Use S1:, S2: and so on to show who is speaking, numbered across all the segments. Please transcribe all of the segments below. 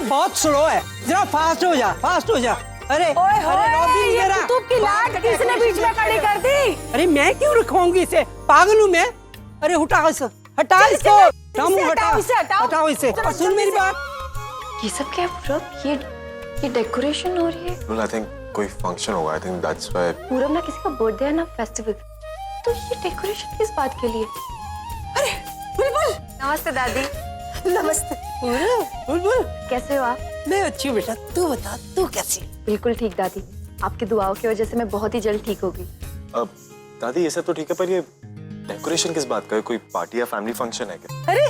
S1: बहुत स्लो है, जरा फास्ट हो जा, फास्ट हो जा। अरे
S2: ये कुतुब की लाट किसने बीच में खड़ी कर दी?
S1: अरे मैं क्यों रखवाऊंगी इसे, पागल हूँ मैं। अरे हटा इसको, हटा इसको, हटाओ इसे। और सुन मेरी बात,
S3: ये सब क्या है पूरब? ये डेकोरेशन हो रही है।
S4: आई थिंक कोई फंक्शन होगा, आई थिंक दैट्स व्हाई।
S3: पूरब ना किसी का बर्थडे है ना फेस्टिवल, तो ये डेकोरेशन किस बात के लिए?
S2: अरे बुलबुल।
S3: नमस्ते दादी।
S2: नमस्ते
S1: बुलबुल।
S3: कैसे हो आप?
S1: मैं अच्छी हूँ बेटा, तू बता तू कैसी?
S3: बिल्कुल ठीक दादी, आपकी दुआओं की वजह से मैं बहुत ही जल्द ठीक हो गई।
S4: अब दादी ये सब तो ठीक है, पर ये डेकोरेशन किस बात का है? कोई पार्टी या फैमिली फंक्शन है क्या?
S2: अरे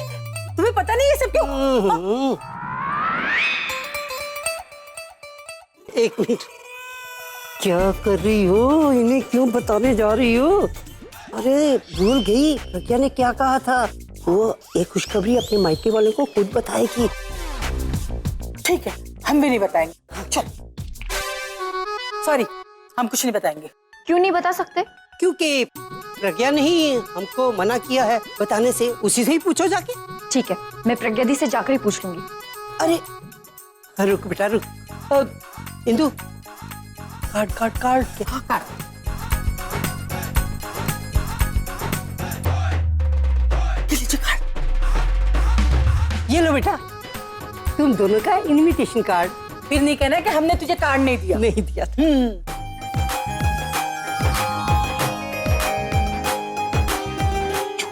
S2: तुम्हें पता नहीं ये सब क्यों?
S1: एक मिनट, क्या कर रही हो? इन्हें क्यों बताने जा रही हो? अरे भूल गई, प्रज्ञा ने क्या कहा था, वो एक खुशखबरी अपने मायके वालों को खुद बताएगी।
S2: ठीक है, हम भी नहीं बताएंगे। चल, सॉरी, हम कुछ नहीं बताएंगे।
S3: क्यों नहीं बता सकते?
S1: क्योंकि प्रज्ञा ने ही हमको मना किया है बताने से, उसी से ही पूछो जाके।
S3: ठीक है, मैं प्रज्ञा दी से जाकर ही पूछ लूंगी।
S1: अरे रुक बेटा रुक, इंदु काट काट काट के।
S2: हाँ काट।
S1: ये लो बेटा, तुम दोनों का इनविटेशन कार्ड।
S2: फिर नहीं कहना कि हमने तुझे कार्ड नहीं दिया।
S1: नहीं दिया।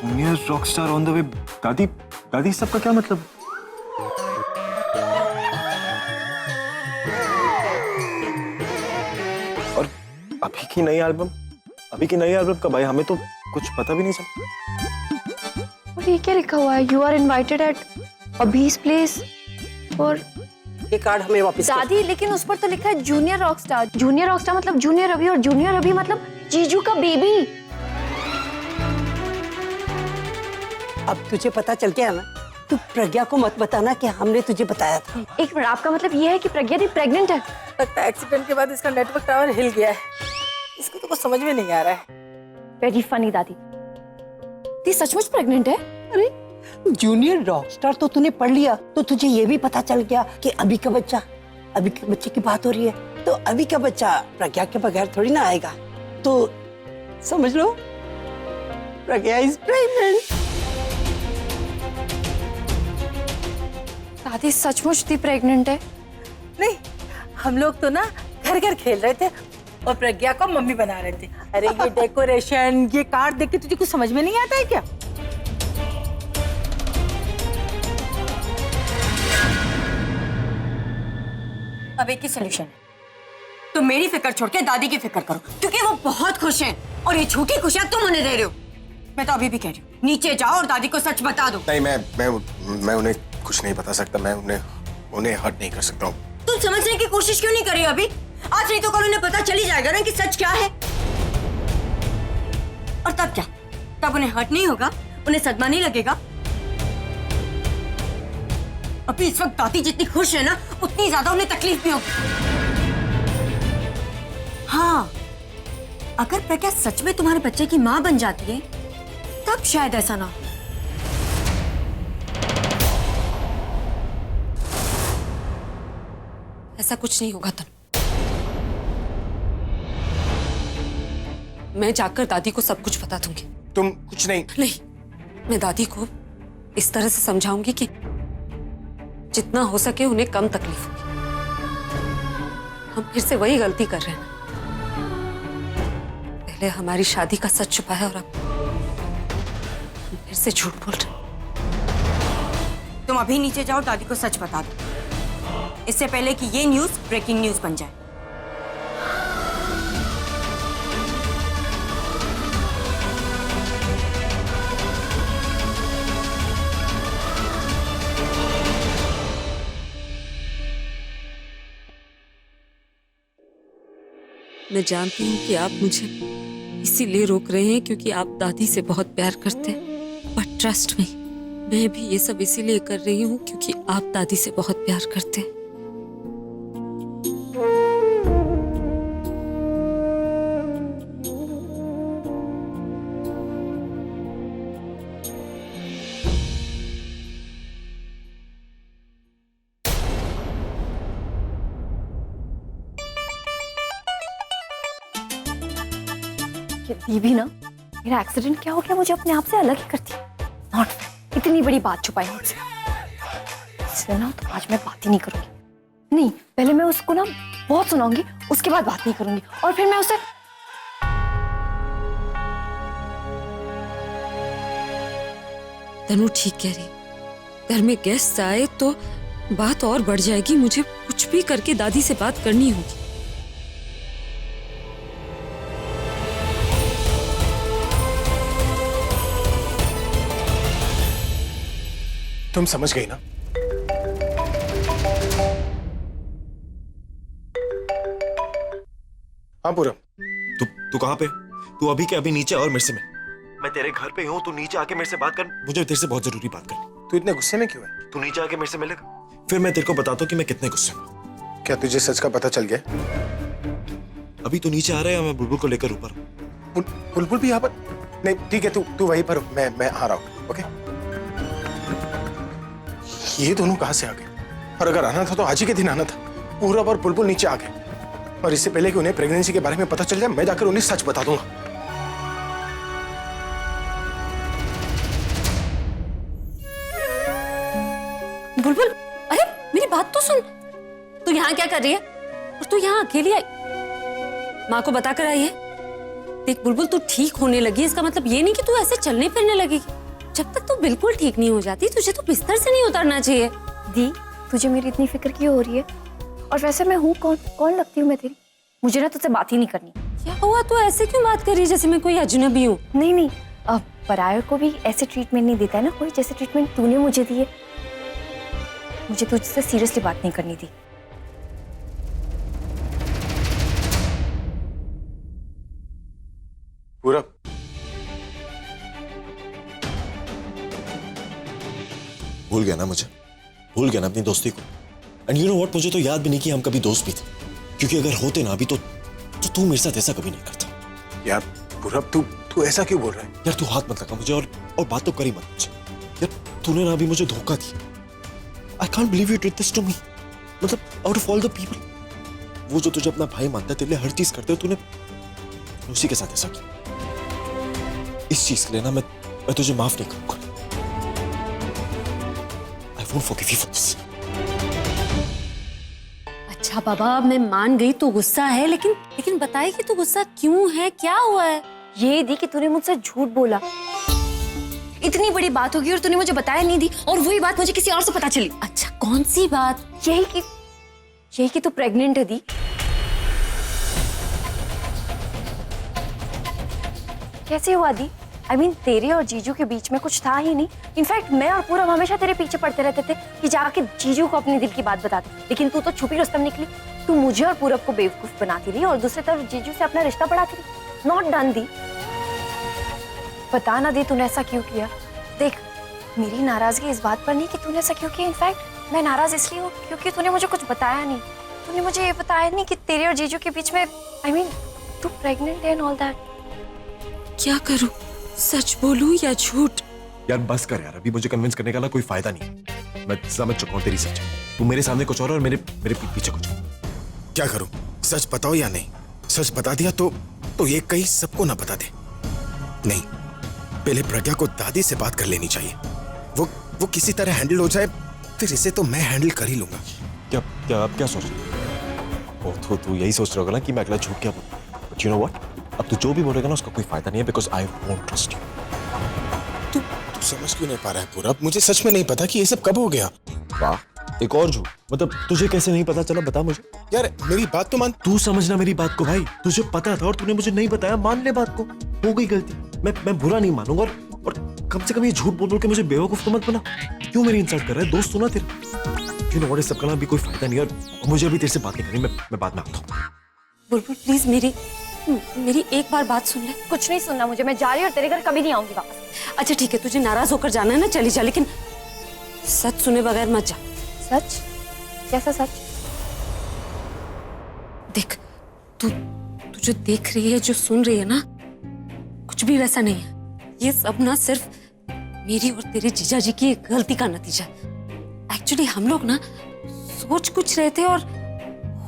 S4: Junior Rockstar on the way. दादी दादी सबका क्या मतलब? और अभी की नई एल्बम कब आई? हमें तो कुछ पता भी नहीं चला।
S3: और ये क्या लिखा हुआ है? You are invited at Abhi's place. और
S1: ये कार्ड हमें वापस कर।
S3: दादी लेकिन उस पर तो लिखा है जूनियर रॉकस्टार। जूनियर रॉकस्टार मतलब जूनियर अभी, और जूनियर अभी मतलब जीजू का बेबी।
S1: अब तुझे पता चल गया ना, तू प्रज्ञा को मत बताना कि हमने तुझे बताया था।
S3: एक मिनट, आपका मतलब ये है कि प्रज्ञा दी प्रेग्नेंट है?
S2: लगता है एक्सीडेंट के बाद इसका नेटवर्क टावर हिल गया है। इसको तो कुछ समझ में नहीं आ रहा है।
S3: वेरी फनी दादी। दी सचमुच प्रेग्नेंट है?
S1: अरे जूनियर रॉकस्टार तो तूने पढ़ लिया, तो तुझे ये भी पता चल गया कि अभी के बच्चे की बात हो रही है, तो अभी का बच्चा प्रज्ञा के बगैर थोड़ी ना आएगा। तो समझ लो, प्रज्ञा इज प्रेग्नेंट।
S3: दादी सचमुच दी प्रेग्नेंट है?
S2: नहीं, हम लोग तो ना घर घर खेल रहे थे और प्रज्ञा को मम्मी बना रहे थे। अरे ये डेकोरेशन, ये कार्ड देख के तुझे कुछ समझ में नहीं आता है क्या? अब एक ही सोल्यूशन है, तुम मेरी फिक्र छोड़ के दादी की फिक्र करो, क्योंकि वो बहुत खुश हैं और ये झूठी खुशियां तुम उन्हें दे रहे हो। मैं तो अभी भी कह रही हूँ, नीचे जाओ और दादी को सच बता दो।
S4: नहीं, मैं उन्हें कुछ नहीं बता सकता। मैं उन्हें हर्ट नहीं कर सकता हूँ।
S2: तुम समझने की कोशिश क्यों नहीं कर रही अभी? आज नहीं तो कल उन्हें पता चली जाएगा ना कि सच क्या है। और तब क्या? तब उन्हें हर्ट नहीं होगा, उन्हें सदमा नहीं लगेगा। अभी इस वक्त दादी जितनी खुश है ना, उतनी ज्यादा उन्हें तकलीफ भी होगी। हाँ, अगर प्रज्ञा सच में तुम्हारे बच्चे की माँ बन जाती है, तब शायद ऐसा ना हो।
S5: ऐसा कुछ नहीं होगा तनु। मैं जाकर दादी को सब कुछ बता दूंगी।
S4: तुम कुछ नहीं।
S5: नहीं, मैं दादी को इस तरह से समझाऊंगी कि जितना हो सके उन्हें कम तकलीफ होगी। हम फिर से वही गलती कर रहे हैं। पहले हमारी शादी का सच छुपाया और अब हम फिर से झूठ बोल रहे हैं।
S2: तुम अभी नीचे जाओ, दादी को सच बता दो, इससे पहले कि ये न्यूज़ ब्रेकिंग न्यूज़ बन जाए।
S5: मैं जानती हूँ कि आप मुझे इसीलिए रोक रहे हैं क्योंकि आप दादी से बहुत प्यार करते हैं, बट ट्रस्ट मी, मैं भी ये सब इसीलिए कर रही हूँ क्योंकि आप दादी से बहुत प्यार करते हैं।
S3: ये दी भी ना मेरा एक्सीडेंट क्या हो गया मुझे अपने आप से अलग ही करती है। नॉट इतनी बड़ी बात छुपाई मुझसे, इसलिए ना तो आज मैं बात ही नहीं करूंगी। नहीं, पहले मैं उसको ना बहुत सुनाऊंगी, उसके बाद बात नहीं करूंगी। और फिर मैं उसे
S5: तनु ठीक कह रही, घर में गेस्ट आए तो बात और बढ़ जाएगी। मुझे कुछ भी करके दादी से बात करनी होगी।
S4: तुम समझ गई ना? हाँ पूरब। तू कहाँ पे? तू अभी के अभी नीचे और मेरे से मिल। मैं तेरे घर पे हूँ, तू नीचे आके मेरे से बात कर। मुझे तेरे से बहुत जरूरी बात करनी।
S6: तू इतने गुस्से में क्यों है?
S4: तू नीचे आके मेरे से मिलेगा, फिर मैं तेरे को बताता हूँ कि मैं कितने गुस्से में।
S6: क्या तुझे सच का पता चल गया?
S4: अभी तू नीचे आ रहा है, मैं बुलबुल को लेकर ऊपर हूँ।
S6: बुलबुल भी यहाँ पर? नहीं ठीक है, तू वहीं पर, मैं आ रहा हूँ। ओके? ये दोनों कहाँ से आ गए? और अगर आना था तो आज ही के दिन आना था। पूरब और बुलबुल नीचे आ गए, और इससे पहले कि उन्हें प्रेगनेंसी के बारे में पता चल जाए, मैं जाकर उन्हें सच बता दूंगा।
S2: बुलबुल, अरे मेरी बात तो सुन। तू यहाँ क्या कर रही है? और तू यहाँ अकेली आई? माँ को बता कर आई है? देख बुलबुल, तू ठीक होने लगी, इसका मतलब ये नहीं कि तू ऐसे चलने फिरने लगेगी। जब तक तू बिल्कुल ठीक नहीं हो जाती, तुझे तो बिस्तर से नहीं उतरना चाहिए।
S3: दी, तुझे मेरी इतनी फिक्र क्यों हो रही है? और वैसे मैं हूँ कौन लगती हूँ मैं तेरी? मुझे ना तुझसे बात ही नहीं करनी।
S2: क्या हुआ? तू ऐसे क्यों बात कर रही है जैसे मैं कोई अजनबी हूँ?
S3: नहीं, अब पराये को भी ऐसे ट्रीटमेंट नहीं देता है ना कोई, जैसे ट्रीटमेंट तूने मुझे दी है। मुझे तुझसे सीरियसली बात नहीं करनी थी।
S6: पूरब,
S4: भूल गया ना मुझे, भूल गया ना अपनी दोस्ती को। एंड यू नो व्हाट, मुझे तो याद भी नहीं कि हम कभी दोस्त भी थे, क्योंकि अगर होते ना अभी तो तू मेरे साथ ऐसा कभी नहीं करता।
S6: यार पूरब, तू ऐसा क्यों बोल रहा है?
S4: यार तू हाथ मत लगा मुझे, और बात तो करी मत मुझे। यार तूने ना अभी मुझे धोखा दिया। I can't believe you did this to me. मतलब out of all the people, वो जो तुझे अपना भाई मानता है, तेरे लिए हर चीज करते हो, तूने उसी के साथ ऐसा किया। इस चीज के लिए ना मैं तुझे माफ नहीं करूंगा। I won't forgive you for this.
S2: अच्छा बाबा, मैं मान गई तू गुस्सा है, लेकिन बताए कि तू गुस्सा क्यों है? क्या हुआ है?
S3: ये दी कि तूने मुझसे झूठ बोला। इतनी बड़ी बात होगी और तूने मुझे बताया नहीं दी, और वही बात मुझे किसी और से पता चली।
S2: अच्छा, कौन सी बात?
S3: यही कि तू प्रेग्नेंट है दी। कैसे हुआ दी? I mean, तेरे और जीजू के बीच में कुछ था ही नहीं। इनफैक्ट मैं और पूरब हमेशा तेरे पीछे पड़ते रहते थे कि जाके जीजू को अपने दिल की बात बता दे, लेकिन तू तो छुपी रुस्तम निकली। तू मुझे और पूरब को बेवकूफ बनाती रही और दूसरी तरफ जीजू से अपना रिश्ता बढ़ाती रही। Not done the. बता ना दी, तूने ऐसा क्यों किया? देख, मेरी नाराजगी इस बात पर नहीं कि तूने ऐसा क्यों किया। इनफैक्ट मैं नाराज इसलिए हूँ क्योंकि तूने मुझे कुछ बताया नहीं। तूने मुझे ये बताया नहीं कि तेरे और जीजू के बीच में तू प्रेग्नेंट है एंड ऑल दैट।
S5: क्या करूं, सच बोलूं या झूठ?
S4: यार बस कर यार, अभी मुझे कन्विंस करने का ना कोई फायदा नहीं। मैं समझ चुका हूँ तेरी सच। तू मेरे सामने कुछ और मेरे पीठ पीछे कुछ और।
S6: क्या करूं? सच बताओ या नहीं? सच बता दिया तो ये कहीं सबको ना बता दे। नहीं, पहले प्रज्ञा को दादी से बात कर लेनी चाहिए। वो किसी तरह हैंडल हो जाए, फिर इसे तो मैं हैंडल कर ही लूंगा।
S4: क्या अब क्या सोच रही है? तू यही सोच रहा होगा ना कि मैं अगला झूठ क्या बोलूं। बट यू नो व्हाट, अब तू जो भी बोलेगा ना उसका कोई फायदा नहीं है, because I won't trust you.
S6: तू समझ क्यों नहीं पा रहा है पूरब? मुझे सच में नहीं पता कि ये सब कब हो गया।
S4: वाह, एक और झूठ। मतलब तुझे कैसे नहीं पता चला, बता मुझे।
S6: यार मेरी बात तो मान।
S4: तू समझना मेरी बात को भाई। तुझे पता था और तूने मुझे नहीं बताया, मान ले बात को। हो गई गलती, मैं बुरा नहीं मानूंगा। और कम से कम ये झूठ बोल के मुझे बेवकूफ तो मत बना। क्यों मेरी इंसल्ट कर रहा है? दोस्त सुना तेरा। यू नो व्हाट, इस सब करना भी कोई फायदा नहीं है, और मुझे अभी तेरे से बात नहीं करनी। मैं बाद में आता हूँ।
S2: बुलबुल प्लीज मेरी एक बार बात सुन ले।
S3: कुछ नहीं सुनना मुझे, मैं जा रही हूँ और तेरे घर कभी नहीं आऊंगी वापस।
S2: अच्छा ठीक है, तुझे नाराज होकर जाना है ना, चली जा, लेकिन सच सुने बगैर मत जा।
S3: सच? कैसा सच?
S2: देख, तू जो देख रही है, जो सुन रही है ना, कुछ भी वैसा नहीं है। ये सब ना सिर्फ मेरी और तेरे जीजा जी की गलती का नतीजा। एक्चुअली हम लोग ना सोच कुछ रहे थे और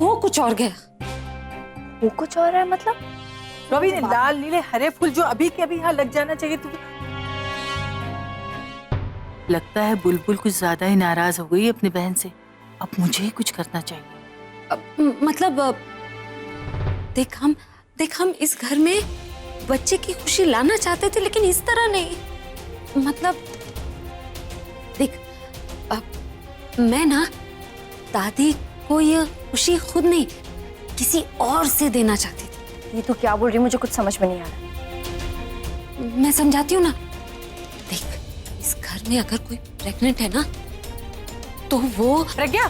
S2: हो कुछ और गया।
S3: वो कुछ और है मतलब?
S7: रवि ने लाल नीले हरे फूल जो अभी के अभी यहाँ लग जाना चाहिए तुझे। लगता है बुलबुल कुछ ज्यादा ही नाराज हो गई अपनी बहन से। अब मुझे ही कुछ करना चाहिए।
S2: मतलब देख हम इस घर में बच्चे की खुशी लाना चाहते थे, लेकिन इस तरह नहीं। मतलब देख मैं ना दादी को ये खुशी खुद नहीं किसी और से देना चाहती थी।
S3: ये तो क्या बोल रही, मुझे कुछ समझ में नहीं आ रहा।
S2: मैं समझाती हूँ ना। देख इस घर में अगर कोई प्रेग्नेंट है ना तो वो
S7: प्रज्ञा,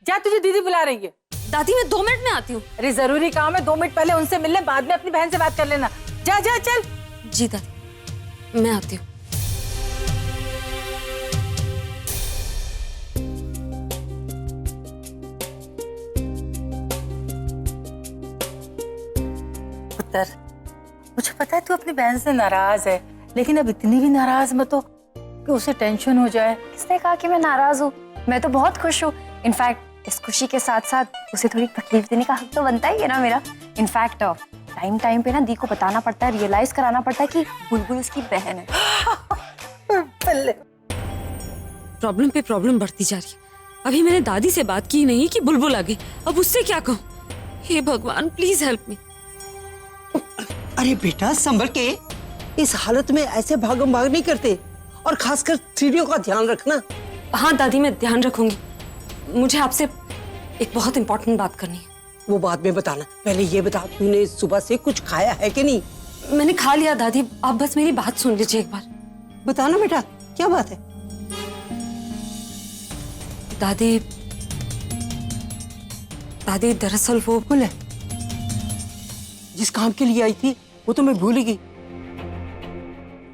S7: जा, तुझे दीदी बुला रही है।
S2: दादी मैं 2 मिनट में आती हूँ।
S7: अरे जरूरी काम है, 2 मिनट पहले उनसे मिलने, बाद में अपनी बहन से बात कर लेना। जा जा चल।
S2: जी दादी मैं आती हूँ।
S7: पुत्र, मुझे पता है तू अपनी बहन से नाराज है, लेकिन अब इतनी भी नाराज मत हो कि उसे टेंशन हो जाए।
S3: किसने कहा कि मैं नाराज हूँ? मैं तो बहुत खुश हूँ। इनफैक्ट इस खुशी के साथ साथ उसे थोड़ी तकलीफ देने का हक तो बनता ही है ना मेरा। इनफैक्ट टाइम पे ना दी को बताना पड़ता है, रियलाइज कराना पड़ता है कि बुलबुल उसकी बहन है।
S5: प्रॉब्लम पे प्रॉब्लम बढ़ती जा रही है। अभी मैंने दादी से बात की नहीं कि बुलबुल आ गई, अब उससे क्या कहूँ? हे भगवान प्लीज हेल्प मी।
S1: अरे बेटा संभल के, इस हालत में ऐसे भागम भाग नहीं करते, और खासकर सीढ़ियों का ध्यान रखना।
S2: हाँ दादी मैं ध्यान रखूंगी। मुझे आपसे एक बहुत इंपॉर्टेंट बात करनी है।
S1: वो बाद में बताना, पहले ये बता तूने सुबह से कुछ खाया है कि नहीं?
S2: मैंने खा लिया दादी, आप बस मेरी बात सुन लीजिए एक बार।
S1: बताना बेटा, क्या बात है?
S2: दादी दादी दरअसल वो
S1: बोले, जिस काम के लिए आई थी वो तो मैं भूल ही गई।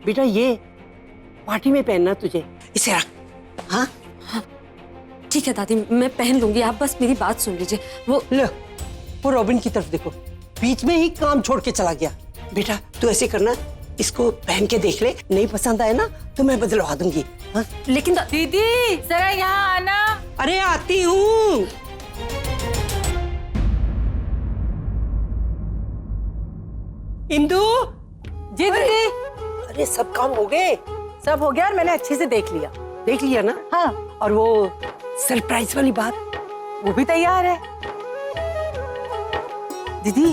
S1: बेटा ये पार्टी में पहनना तुझे, इसे रख। हाँ
S2: ठीक है दादी मैं पहन लूंगी, आप बस मेरी बात सुन लीजिए। वो
S1: लो, वो रॉबिन की तरफ देखो, बीच में ही काम छोड़ के चला गया। बेटा तू ऐसे करना, इसको पहन के देख ले, नहीं पसंद आए ना तो मैं बदलवा दूंगी। हाँ?
S2: लेकिन
S7: दीदी जरा यहाँ आना।
S1: अरे आती हूँ। इंदु।
S7: जी दीदी।
S1: अरे सब काम हो गए?
S7: सब हो गया और मैंने अच्छे से देख लिया।
S1: देख लिया ना?
S7: हाँ।
S1: और वो सरप्राइज वाली बात?
S7: वो भी तैयार है दीदी।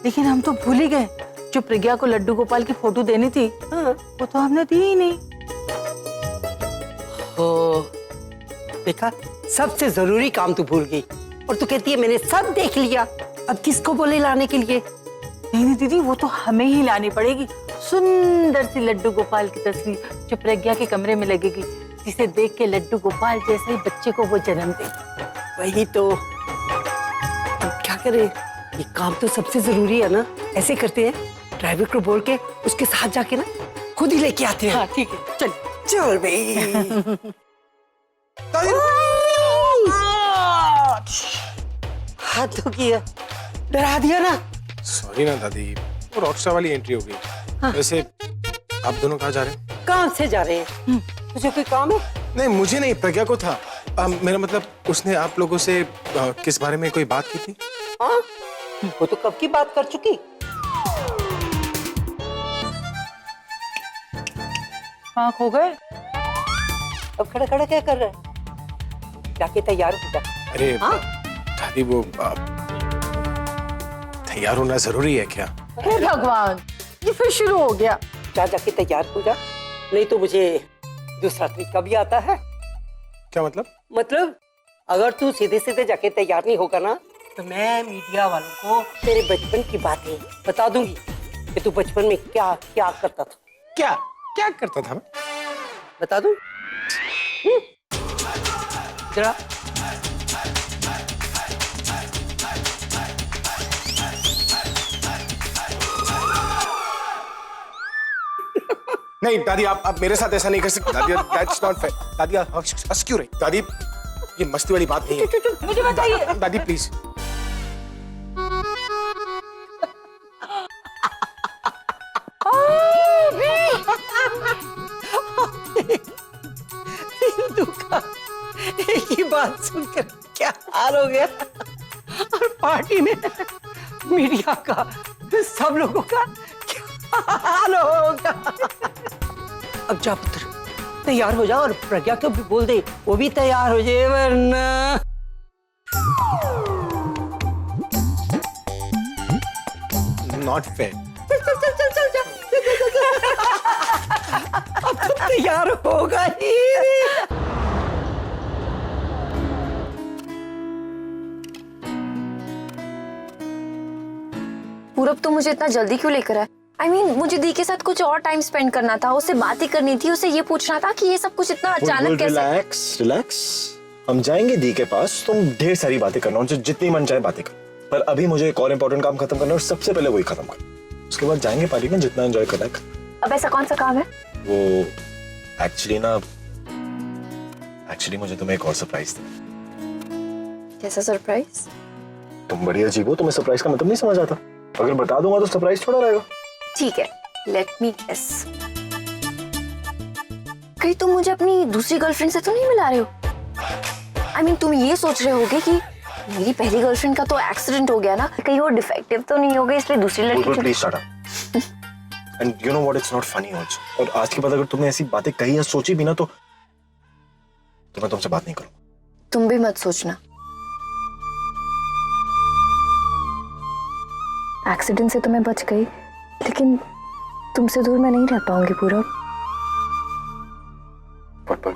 S7: लेकिन हम तो भूल ही गए, जो प्रज्ञा को लड्डू गोपाल की फोटो देनी थी,
S1: हाँ।
S7: वो तो हमने दी ही नहीं।
S1: देखा, सबसे जरूरी काम तू भूल गई, और तू कहती है मैंने सब देख लिया। अब किसको बोले लाने के लिए?
S7: नहीं दीदी, वो तो हमें ही लानी पड़ेगी। सुंदर सी लड्डू गोपाल की तस्वीर जो प्रज्ञा के कमरे में लगेगी, जिसे देख के लड्डू गोपाल जैसे ही बच्चे को वो जन्म दे।
S1: वही तो, अब क्या करें, ये काम तो सबसे जरूरी है ना। ऐसे करते हैं, ड्राइवर को बोल के उसके साथ जाके ना खुद ही लेके आते हैं।
S7: हाँ ठीक है, चल।
S1: चल भाई। हाथ धो किया, डरा दिया ना।
S6: सॉरी ना दादी, वो रॉकस्टार वाली एंट्री हो गई।
S1: हाँ।
S6: वैसे आप दोनों कहाँ जा रहे हैं?
S1: कहाँ से जा रहे हैं? तुझे कोई काम है?
S6: नहीं मुझे नहीं, प्रज्ञा को था। मेरा मतलब उसने आप लोगों से किस बारे में कोई बात की थी?
S1: हाँ, वो तो कब की बात कर चुकी।
S7: हाँ खो गए।
S1: अब खड़ा खड़ा क्या कर रहा है? जाके तैयार हो जा।
S6: अरे
S1: हाँ?
S6: दादी वो तैयार होना जरूरी है क्या?
S7: हे भगवान, ये फिर शुरू हो गया।
S1: जा जाके तैयार हो जा, नहीं तो मुझे दूसरा तरीका भी आता है।
S6: क्या मतलब?
S1: मतलब अगर तू सीधे सीधे जाके तैयार नहीं होगा ना, तो मैं मीडिया वालों को तेरे बचपन की बातें बता दूंगी कि तू बचपन में क्या क्या करता था।
S6: क्या क्या करता था मैं?
S1: बता दूं? जरा
S6: नहीं दादी, आप मेरे साथ ऐसा नहीं कर सकते दादी। दैट्स नॉट फेयर दादी। आप हंस क्यों रही दादी? ये मस्ती वाली बात नहीं है।
S7: मुझे बताइए
S6: दादी प्लीज।
S1: हिंदू का एक ही बात सुनकर क्या हाल हो गया। और पार्टी में मीडिया का सब लोगों का क्या हाल होगा। अब जा पुत्र, तैयार हो जाओ और प्रज्ञा को भी बोल दे वो भी तैयार हो जाए, वरना
S6: नॉट फेयर।
S1: चल अब तो तैयार होगा ही।
S3: पूरब तो मुझे इतना जल्दी क्यों लेकर आए? I mean, मुझे दी के साथ कुछ और टाइम स्पेंड करना था, उससे बातें करनी थी, उसे ये पूछना था कि ये सब कुछ इतना अचानक कैसे।
S4: रिलैक्स रिलैक्स, हम जाएंगे दी के पास, तुम ढेर सारी बातें करना, उनसे जितनी मन चाहे बातें कर, पर अभी मुझे एक और इम्पोर्टेंट काम खत्म करना है और सबसे पहले वही खत्म कर, उसके बाद जाएंगे पार्टी में, जितना एंजॉय करना है।
S3: अब ऐसा कौन सा काम है?
S4: वो एक्चुअली मुझे तुम्हें एक और सरप्राइज देना।
S3: कैसा सरप्राइज?
S4: तुम बड़ी अजीब हो, तुम्हें सरप्राइज का मतलब नहीं समझ आता। अगर बता दूंगा तो सरप्राइज थोड़ा रहेगा।
S3: ठीक है, लेट मी गेस। कहीं तुम मुझे अपनी दूसरी गर्लफ्रेंड से तो नहीं मिला रहे हो? I mean, तुम ये सोच रहे होगे कि मेरी पहली गर्लफ्रेंड का तो एक्सीडेंट हो गया ना, कहीं वो डिफेक्टिव तो नहीं हो गई इसलिए दूसरी लड़की।
S4: Please shut up. And you know what, it's not funny also. और आज के बाद अगर तुमने ऐसी बातें कही या सोची भी ना तो मैं तुमसे बात नहीं करूंगा।
S3: तुम भी मत सोचना। एक्सीडेंट से तो मैं बच गई, लेकिन तुमसे दूर मैं नहीं रह पाऊंगी पूरब।
S4: पर तुम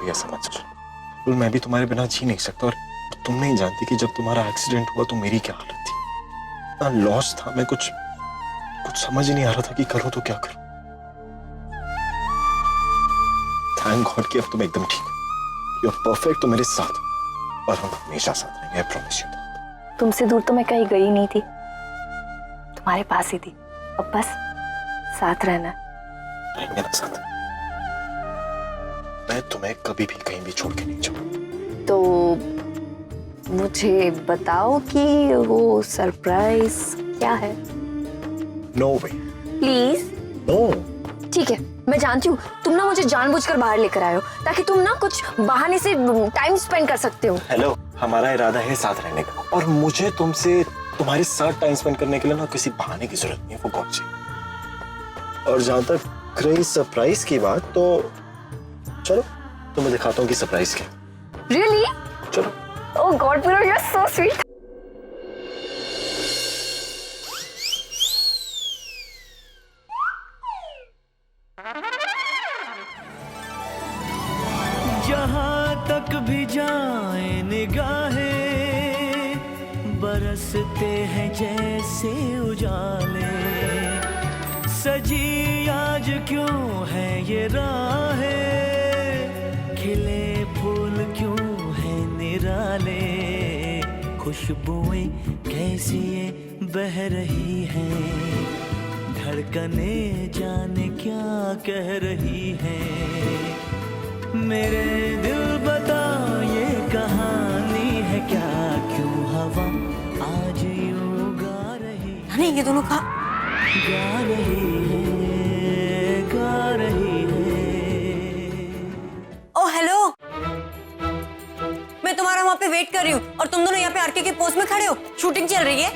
S4: भी ऐसा मत सोचो। मैं भी तुम्हारे बिना जी नहीं सकता, और तुम नहीं जानती कि जब तुम्हारा एक्सीडेंट हुआ तो मेरी क्या हालत थी। इतना लॉस था मैं, कुछ समझ ही नहीं आ रहा था कि करूं तो क्या करूं। थैंक गॉड कि अब तुम एकदम ठीक हो, यू आर परफेक्ट, तुम मेरे साथ हो और हम हमेशा साथ रहेंगे, आई प्रॉमिस यू।
S3: तुमसे दूर तो मैं कहीं गई नहीं थी, तुम्हारे पास ही थी। अब बस साथ रहना।
S4: रहेंगे ना साथ। मैं तुम्हें कभी भी कहीं भी छोड़ के नहीं जाऊंगा।
S3: तो मुझे बताओ कि वो सरप्राइज क्या है?
S4: No way.
S3: प्लीज।
S4: नो।
S3: ठीक है, मैं जानती हूँ तुम ना मुझे जानबूझकर बाहर लेकर आए हो ताकि तुम ना कुछ बहाने से टाइम स्पेंड कर सकते हो।
S4: हेलो, हमारा इरादा है साथ रहने का, और मुझे तुमसे तुम्हारे साथ टाइम स्पेंड करने के लिए ना किसी बहाने की जरूरत नहीं है, वो गॉड से। और जहां तक रही सरप्राइज की बात, तो चलो तुम्हें दिखाता हूँ कि सरप्राइज क्या।
S3: रियली?
S4: चलो।
S3: Oh god, you are so sweet.
S8: जहाँ तक भी जाए निगाहें, बरसते हैं जैसे उजाले। सजी आज क्यों है ये राहें, खिले फूल क्यों है निराले। खुशबुएं कैसी ये बह रही हैं, धड़कने जाने क्या कह रही हैं। मेरे दिल बता ये कहानी है क्या, क्यों हवा आज यूं गा रही है।
S2: नहीं, ये दोनों का
S8: गा रही है, गा रही है।
S2: ओ हेलो, मैं तुम्हारा वहां पे वेट कर रही हूँ और तुम दोनों यहाँ पे आरके के पोस्ट में खड़े हो, शूटिंग चल रही है।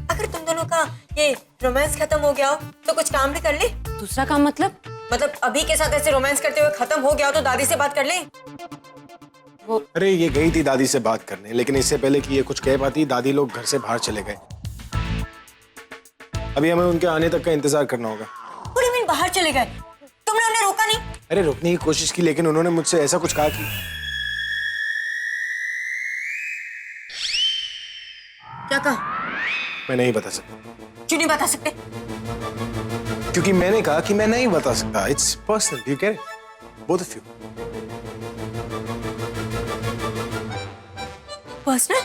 S2: अगर तुम दोनों का ये रोमांस खत्म हो गया हो तो कुछ काम भी कर ले। दूसरा काम मतलब अभी के साथ ऐसे रोमांस करते हुए खत्म हो गया हो तो दादी से बात कर ले।
S6: अरे ये गई थी दादी से बात करने, लेकिन इससे पहले कि ये कुछ कह पाती दादी लोग घर से बाहर चले गए। अभी हमें उनके आने तक का इंतजार करना होगा।
S2: पूरे दिन बाहर चले गए, तुमने उन्हें रोका नहीं?
S6: अरे रोकने की कोशिश की, लेकिन उन्होंने मुझसे ऐसा कुछ कहा कि
S2: क्या कहा?
S6: मैं नहीं बता सकता।
S2: क्यों नहीं बता सकते?
S6: क्योंकि मैंने कहा कि मैं नहीं बता सकता। It's personal, you get it, both of you.
S2: Personal?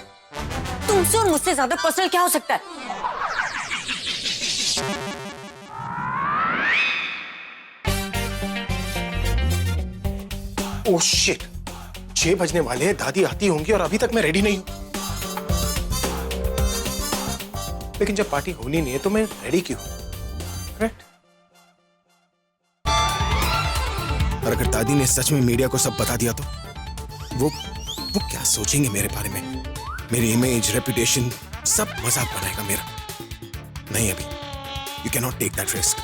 S2: तुमसे और मुझसे ज्यादा पर्सनल क्या हो सकता है?
S6: ओह शिट, 6 बजने वाले हैं, दादी आती होंगी और अभी तक मैं रेडी नहीं हूं। लेकिन जब पार्टी होनी नहीं है तो मैं रेडी क्यों? करेक्ट? और अगर दादी ने सच में मीडिया को सब बता दिया तो वो क्या सोचेंगे मेरे बारे में? मेरी इमेज, रेपुटेशन सब मजाक बनाएगा मेरा। नहीं अभी, you can not take that risk.